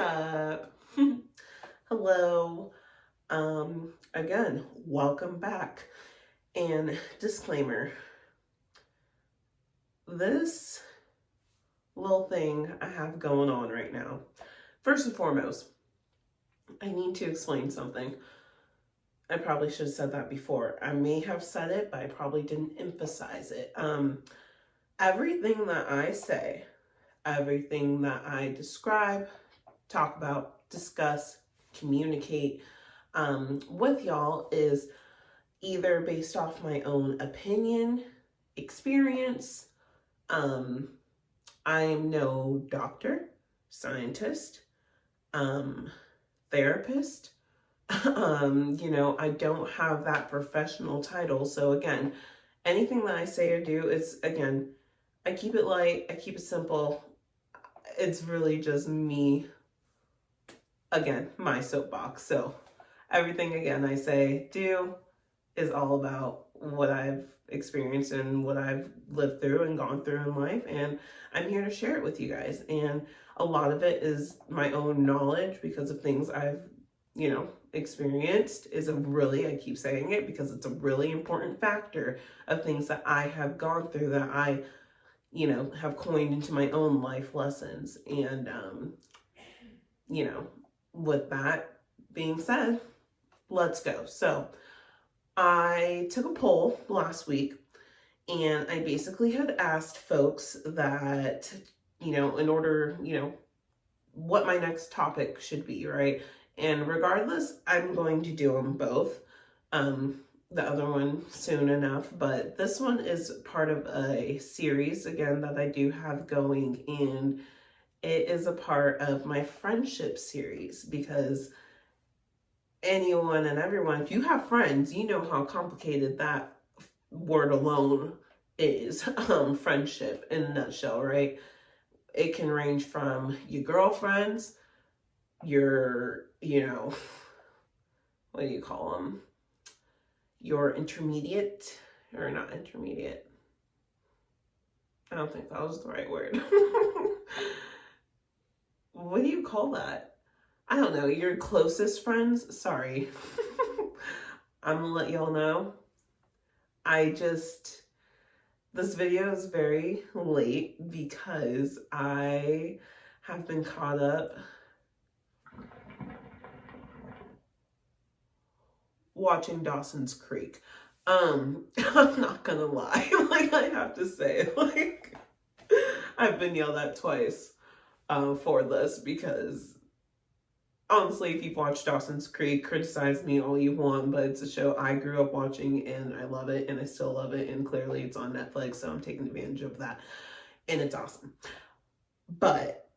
up? Hello. Again, welcome back. And disclaimer, this little thing I have going on right now. First and foremost, I need to explain something. I probably should have said that before. I may have said it, but I probably didn't emphasize it. Everything that I say, everything that I describe, talk about, discuss, communicate with y'all is either based off my own opinion, experience. I'm no doctor, scientist, therapist. I don't have that professional title. So again, anything that I say or do is, again, I keep it light, I keep it simple. It's really just me, again, my soapbox. So everything, again, I say, do is all about what I've experienced and what I've lived through and gone through in life. And I'm here to share it with you guys. And a lot of it is my own knowledge because of things I've, experienced I keep saying it because it's a really important factor of things that I have gone through that I, have coined into my own life lessons. And, with that being said, let's go. So I took a poll last week and I basically had asked folks that, in order, what my next topic should be, right? And regardless, I'm going to do them both. The other one soon enough, but this one is part of a series, again, that I do have going, and it is a part of my friendship series because anyone and everyone, if you have friends, you know how complicated that word alone is. Friendship in a nutshell, right? It can range from your girlfriends, your, what do you call them? Your intermediate, or not intermediate. I don't think that was the right word. What do you call that? I don't know, your closest friends? Sorry. I'm gonna let y'all know. This video is very late because I have been caught up watching Dawson's Creek. I'm not gonna lie, I have to say, I've been yelled at twice for this because honestly, if you've watched Dawson's Creek, criticize me all you want, but it's a show I grew up watching and I love it and I still love it, and clearly it's on Netflix, so I'm taking advantage of that and it's awesome. But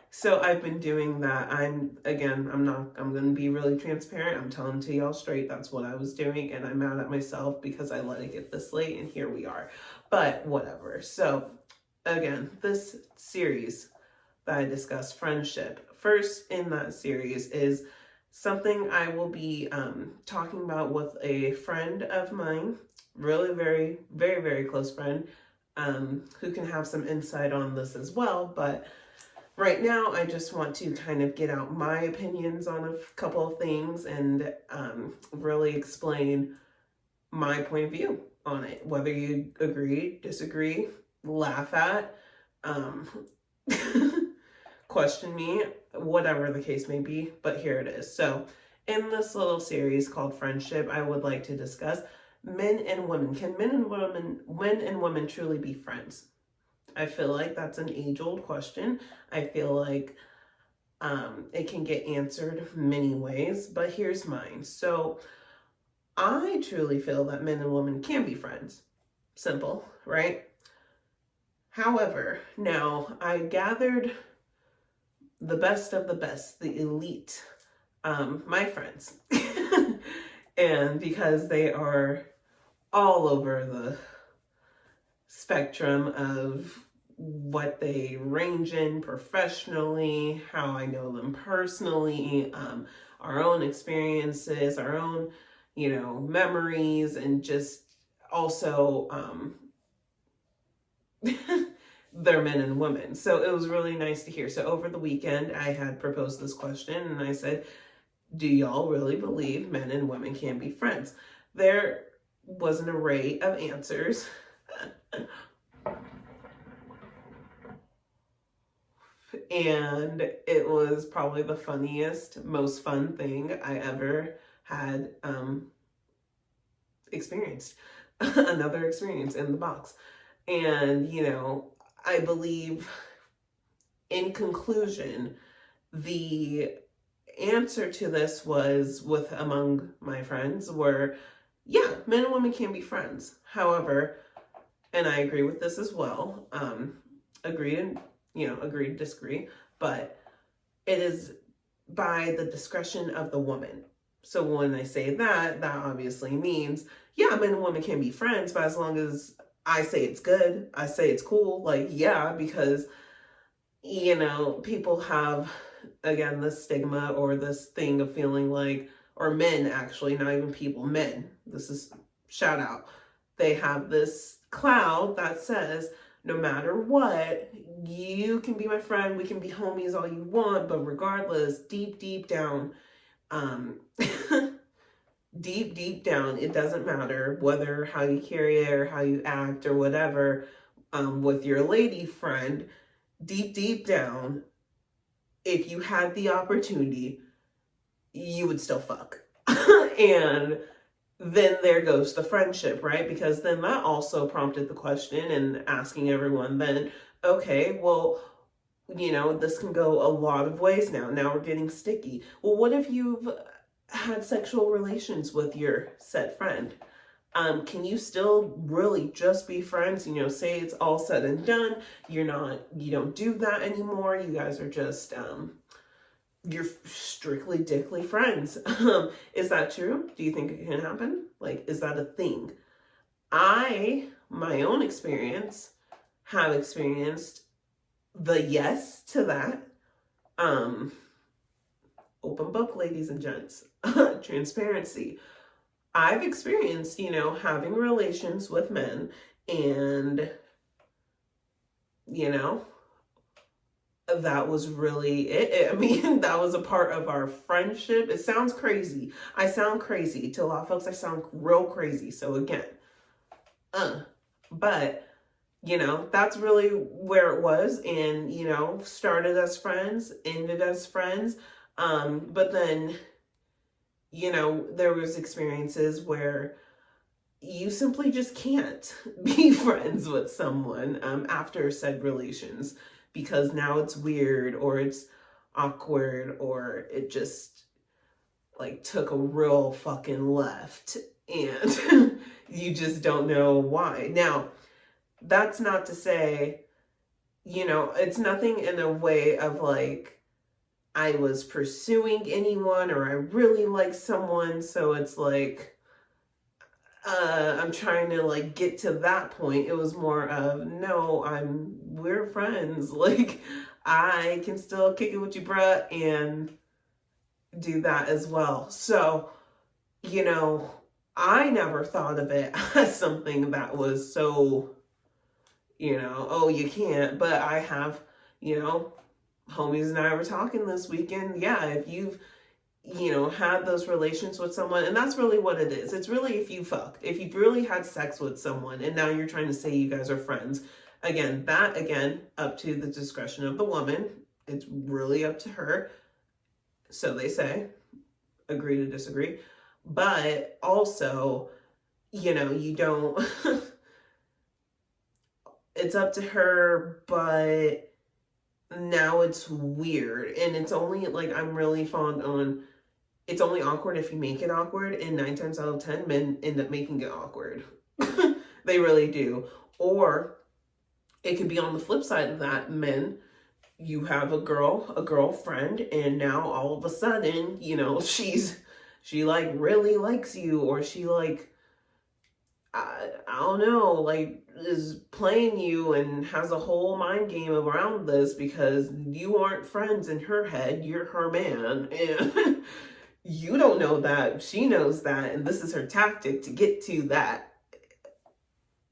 so I've been doing that. I'm gonna be really transparent. I'm telling to y'all straight, that's what I was doing, and I'm mad at myself because I let it get this late, and here we are. But whatever. So again, this series that I discussed, friendship, first in that series is something I will be talking about with a friend of mine, really very, very, very close friend, who can have some insight on this as well. But right now, I just want to kind of get out my opinions on a couple of things and really explain my point of view on it, whether you agree, disagree, laugh at, question me, whatever the case may be, but here it is. So in this little series called Friendship, I would like to discuss men and women. Can men and women truly be friends? I feel like that's an age-old question. I feel like it can get answered many ways, but here's mine. So I truly feel that men and women can be friends. Simple, right? However, now I gathered the best of the best, the elite, my friends. And because they are all over the spectrum of what they range in professionally, how I know them personally, our own experiences, our own, memories, and just also they're men and women. So it was really nice to hear. So over the weekend, I had proposed this question and I said, do y'all really believe men and women can be friends? There was an array of answers. And it was probably the funniest, most fun thing I ever had experienced. Another experience in the box. And, you know, I believe in conclusion, the answer to this was with among my friends were, yeah, men and women can be friends. However, and I agree with this as well, agree to disagree, but it is by the discretion of the woman. So when I say that, that obviously means, yeah, men and women can be friends, but as long as I say it's good, I say it's cool, like, yeah, because, you know, people have, again, this stigma or this thing of feeling like, or men actually, not even people, men, this is shout out, they have this cloud that says, no matter what, you can be my friend, we can be homies all you want, but regardless, deep down, deep down, it doesn't matter whether how you carry it or how you act or whatever, with your lady friend, deep down, if you had the opportunity, you would still fuck. And then there goes the friendship, right? Because then that also prompted the question and asking everyone then, okay, well, you know, this can go a lot of ways now. Now we're getting sticky. Well, what if you've had sexual relations with your said friend? Can you still really just be friends? You know, say it's all said and done. You don't do that anymore. You guys are just, you're strictly dickly friends. Is that true? Do you think it can happen? Like, is that a thing? My own experience, have experienced the yes to that. Open book, ladies and gents. Transparency. I've experienced, you know, having relations with men and, you know, that was really it. I mean, that was a part of our friendship. It sounds crazy. I sound crazy. To a lot of folks, I sound real crazy. So again, but, you know, that's really where it was. And, you know, started as friends, ended as friends. But then, you know, there was experiences where you simply just can't be friends with someone after said relations, because now it's weird or it's awkward or it just like took a real fucking left and you just don't know why. Now, that's not to say, you know, it's nothing in a way of like I was pursuing anyone or I really like someone, so it's like I'm trying to like get to that point. It was more of, no, we're friends. Like, I can still kick it with you, bruh, and do that as well. So, you know, I never thought of it as something that was so, you know, oh, you can't. But I have, you know, homies and I were talking this weekend. Yeah, if you've, you know, had those relations with someone, and that's really what it is. It's really if you've really had sex with someone and now you're trying to say you guys are friends. Again, up to the discretion of the woman. It's really up to her. So they say, agree to disagree. But also, you know, you don't, it's up to her, but now it's weird. And it's only like, I'm really fond on, it's only awkward if you make it awkward, and 9 times out of 10, men end up making it awkward. They really do. Or it could be on the flip side of that, men, you have a girlfriend, and now all of a sudden, you know, she like really likes you, or she like, I don't know, like is playing you and has a whole mind game around this because you aren't friends in her head, you're her man, and you don't know that, she knows that, and this is her tactic to get to that.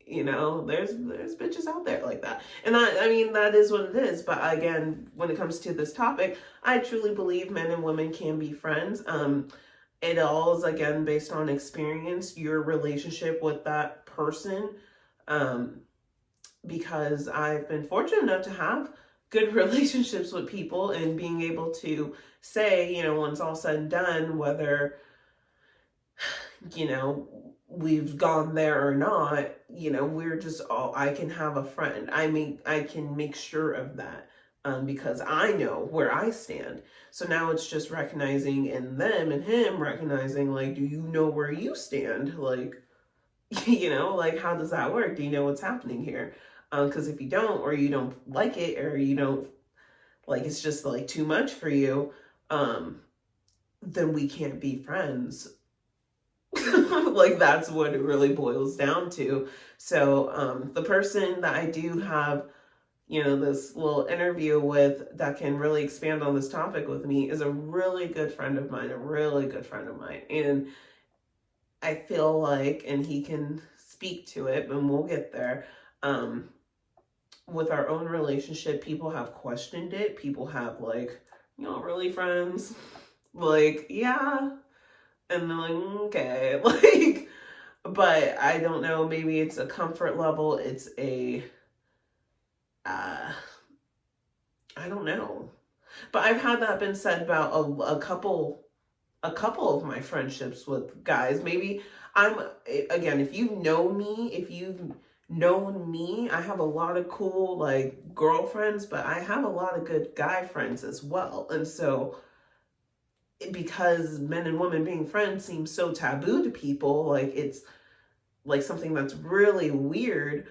You know, there's bitches out there like that. And I mean, that is what it is. But again, when it comes to this topic, I truly believe men and women can be friends. It all is, again, based on experience, your relationship with that person. Because I've been fortunate enough to have good relationships with people, and being able to say, you know, when it's all said and done, whether, you know, we've gone there or not, you know, we're just all, I can have a friend. I can make sure of that, because I know where I stand. So now it's just recognizing in them and him recognizing, like, do you know where you stand? Like, you know, like, how does that work? Do you know what's happening here? Because if you don't, or you don't like it, or you don't, like, it's just like too much for you, then we can't be friends. Like, that's what it really boils down to. So the person that I do have, you know, this little interview with that can really expand on this topic with me is a really good friend of mine, and I feel like, and he can speak to it, and we'll get there. With our own relationship, people have questioned it. People have, like, you know, really friends? Like, yeah. And they're like, okay. Like, but I don't know, maybe it's a comfort level. It's I don't know. But I've had that been said about a couple of my friendships with guys. Maybe again, if you know me, if you've known me, I have a lot of cool, like, girlfriends, but I have a lot of good guy friends as well. And so, because men and women being friends seems so taboo to people, like, it's like something that's really weird.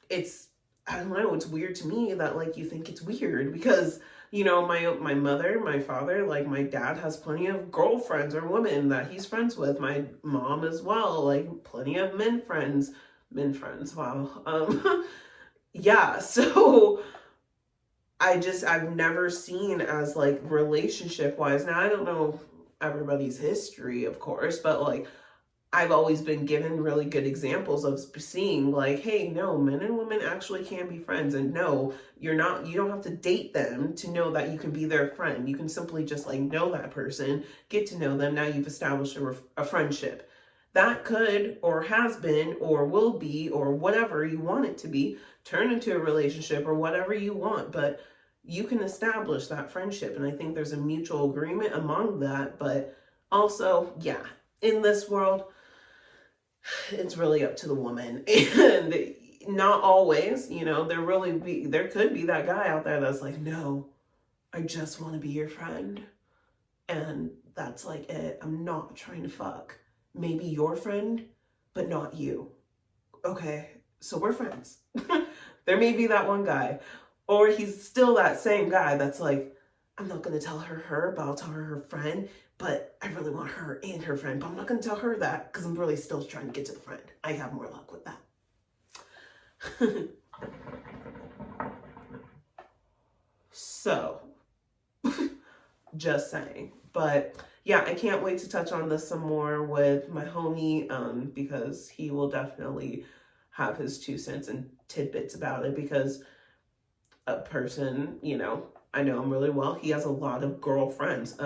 It's, I don't know, it's weird to me that, like, you think it's weird, because, you know, my mother, my father, like, my dad has plenty of girlfriends or women that he's friends with. My mom as well, like, plenty of men friends. Wow. Yeah, so I've never seen as, like, relationship wise. Now, I don't know everybody's history, of course, but, like, I've always been given really good examples of seeing, like, hey, no, men and women actually can be friends. And no, you don't have to date them to know that you can be their friend. You can simply just, like, know that person, get to know them. Now you've established a friendship. That could, or has been, or will be, or whatever you want it to be, turn into a relationship or whatever you want. But you can establish that friendship. And I think there's a mutual agreement among that. But also, yeah, in this world, it's really up to the woman. And not always, you know, there could be that guy out there that's like, no, I just want to be your friend. And that's like it. I'm not trying to fuck. Maybe your friend, but not you. Okay, so we're friends. There may be that one guy, or he's still that same guy that's like, I'm not going to tell her, but I'll tell her friend. But I really want her and her friend, but I'm not going to tell her that because I'm really still trying to get to the friend. I have more luck with that. So, just saying. But yeah, I can't wait to touch on this some more with my homie, because he will definitely have his 2 cents and tidbits about it, because a person, you know, I know him really well. He has a lot of girlfriends,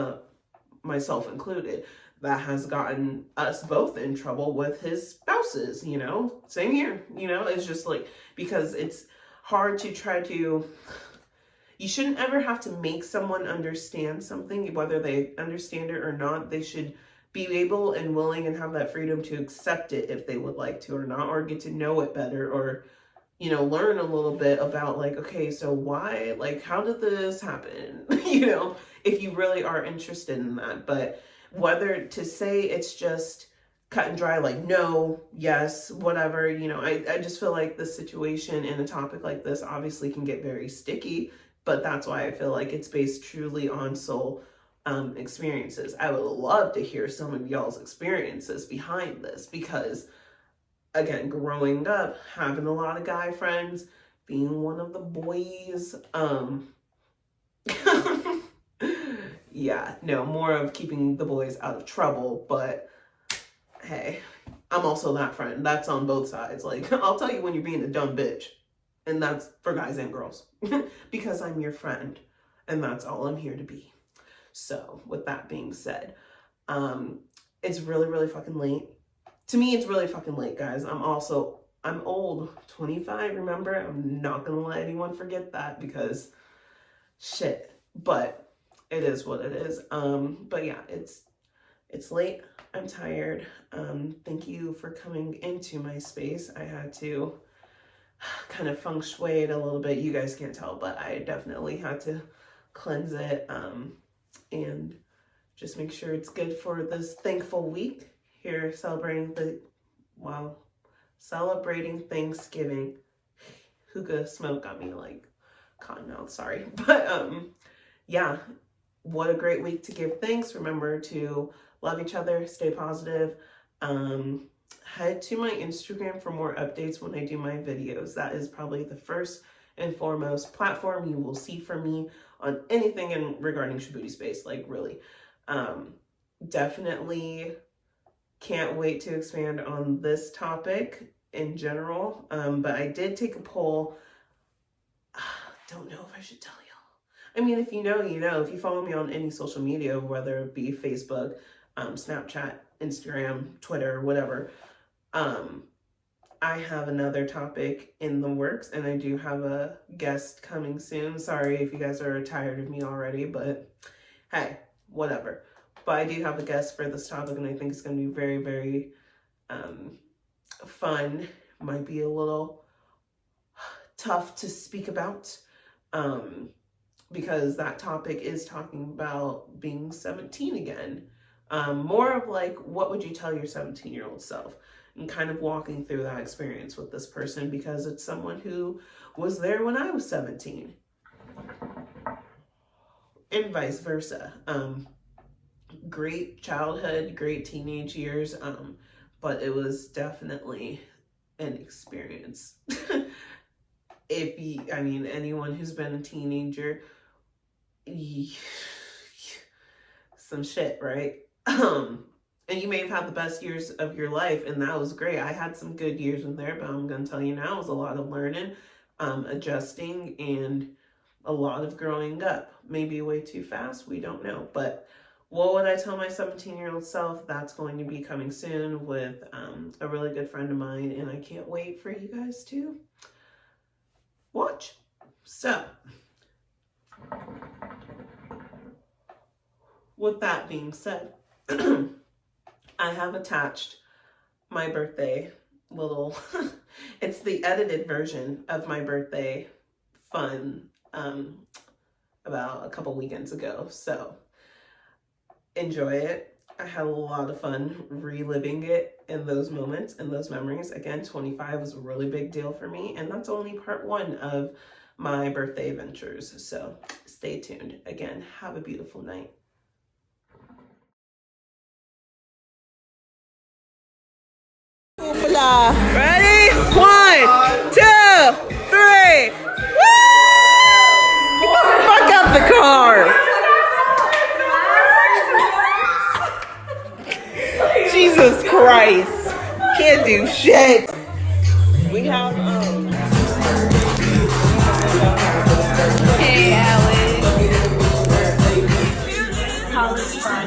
myself included, that has gotten us both in trouble with his spouses, you know, same here, you know. It's just like, because it's hard to try to, you shouldn't ever have to make someone understand something, whether they understand it or not. They should be able and willing and have that freedom to accept it if they would like to or not, or get to know it better, or, you know, learn a little bit about, like, okay, so why, like, how did this happen? You know, if you really are interested in that. But whether to say it's just cut and dry, like, no, yes, whatever, you know, I just feel like the situation in a topic like this obviously can get very sticky, but that's why I feel like it's based truly on soul experiences. I would love to hear some of y'all's experiences behind this, because again, growing up, having a lot of guy friends, being one of the boys, yeah, no, more of keeping the boys out of trouble. But hey, I'm also that friend. That's on both sides. Like, I'll tell you when you're being a dumb bitch. And that's for guys and girls. Because I'm your friend. And that's all I'm here to be. So, with that being said, it's really, really fucking late. To me, it's really fucking late, guys. I'm old. 25, remember? I'm not gonna let anyone forget that because shit. But it is what it is. But yeah, it's late. I'm tired. Thank you for coming into my space. I had to kind of feng shui it a little bit. You guys can't tell, but I definitely had to cleanse it and just make sure it's good for this thankful week here celebrating Thanksgiving. Hookah smoke got me like cotton mouth, sorry. But yeah, what a great week to give thanks. Remember to love each other, stay positive. Head to my Instagram for more updates when I do my videos. That is probably the first and foremost platform you will see from me on anything regarding Shabooty Space, like really. Definitely can't wait to expand on this topic in general. But I did take a poll. Don't know if I should tell y'all. I mean, if you know, you know. If you follow me on any social media, whether it be Facebook, Snapchat, Instagram, Twitter, whatever, I have another topic in the works, and I do have a guest coming soon. Sorry if you guys are tired of me already, but hey, whatever. But I do have a guest for this topic, and I think it's going to be very, very fun. Might be a little tough to speak about because that topic is talking about being 17 again. More of like, what would you tell your 17-year-old self? And kind of walking through that experience with this person because it's someone who was there when I was 17. And vice versa. Great childhood, great teenage years, but it was definitely an experience. Anyone who's been a teenager, some shit, right? And you may have had the best years of your life, and that was great. I had some good years in there, but I'm going to tell you now, it was a lot of learning, adjusting, and a lot of growing up. Maybe way too fast, we don't know. But what would I tell my 17-year-old self? That's going to be coming soon with a really good friend of mine, and I can't wait for you guys to watch. So, with that being said, I have attached my birthday little, it's the edited version of my birthday fun about a couple weekends ago. So enjoy it. I had a lot of fun reliving it in those moments and those memories. Again, 25 was a really big deal for me, and that's only part one of my birthday adventures. So stay tuned. Again, have a beautiful night. Ready? 1, 2, 3. Woo! Fuck up the car. Jesus Christ. Can't do shit. We have, Hey, Alex. College fun.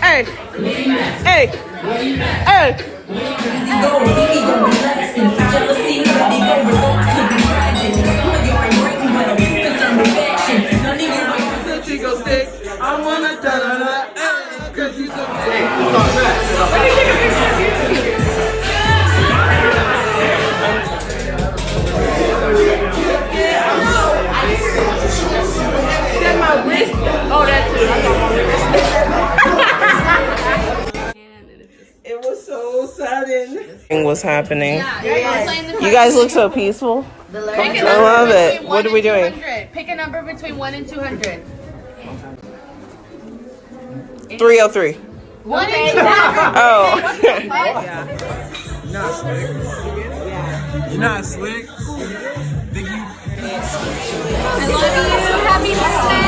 Hey, hey, hey. I wanna da-da-da, cause you so let me take a picture of you. Is that my wrist? Oh, that's it. I got my wrist. It was so sudden. What's happening? You guys look so peaceful. I love it. What are we doing? Pick a number between 1 and 200. 303. 1 and 200. Oh. You're not slick. Yeah. You're not slick. Think you? I love you. Happy birthday.